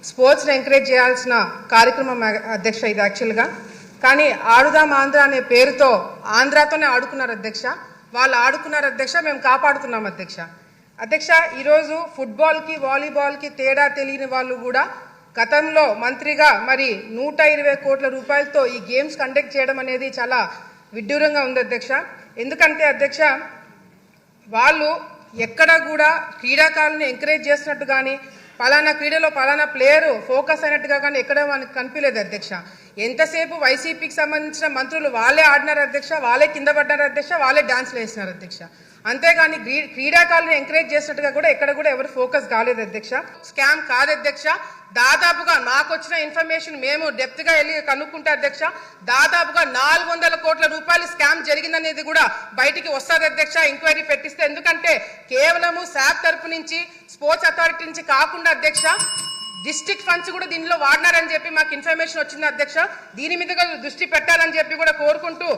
స్పోర్ట్స్ని encourage చేయాల్సిన కార్యక్రమం అధ్యక్ష ఇది యాక్చువల్గా. కానీ ఆడుదాం ఆంధ్ర అనే పేరుతో ఆంధ్రాతోనే ఆడుకున్నారు అధ్యక్ష. వాళ్ళు ఆడుకున్నారు అధ్యక్ష, మేము కాపాడుతున్నాం అధ్యక్ష. అధ్యక్ష, ఈరోజు ఫుట్బాల్కి వాలీబాల్కి తేడా తెలియని వాళ్ళు కూడా గతంలో మంత్రిగా మరి 120 కోట్ల రూపాయలతో ఈ గేమ్స్ కండక్ట్ చేయడం అనేది చాలా విడ్డూరంగా ఉంది అధ్యక్ష. ఎందుకంటే అధ్యక్ష, వాళ్ళు ఎక్కడ కూడా క్రీడాకారులను ఎంకరేజ్ చేసినట్టు కానీ పలానా క్రీడలో పలానా ప్లేయరు ఫోకస్ అయినట్టుగా కానీ ఎక్కడ మనకు కనిపించలేదు అధ్యక్ష. ఎంతసేపు వైసీపీకి సంబంధించిన మంత్రులు వాళ్ళే ఆడినారు అధ్యక్ష, వాళ్ళే కింద పడ్డారు అధ్యక్ష, వాళ్ళే డాన్స్లు వేసినారు అధ్యక్ష. అంతేగాని క్రీడాకారులను ఎంకరేజ్ చేసినట్టుగా కూడా ఎక్కడ కూడా ఎవరు ఫోకస్ కాలేదు అధ్యక్ష. స్కామ్ కాదు అధ్యక్ష. దాదాపుగా నాకు వచ్చిన ఇన్ఫర్మేషన్ మేము డెప్త్గా వెళ్ళి కనుక్కుంటే అధ్యక్ష, దాదాపుగా 400 కోట్ల రూపాయలు స్కామ్ జరిగిందనేది కూడా బయటికి వస్తుంది అధ్యక్ష, ఎంక్వైరీ పెట్టిస్తే. ఎందుకంటే కేవలము శాప్ తరపు నుంచి స్పోర్ట్స్ అథారిటీ నుంచి కాకుండా అధ్యక్ష, డిస్ట్రిక్ట్ ఫండ్స్ కూడా దీనిలో వాడినారని చెప్పి మాకు ఇన్ఫర్మేషన్ వచ్చింది అధ్యక్ష. దీని మీద దృష్టి పెట్టాలని చెప్పి కూడా కోరుకుంటూ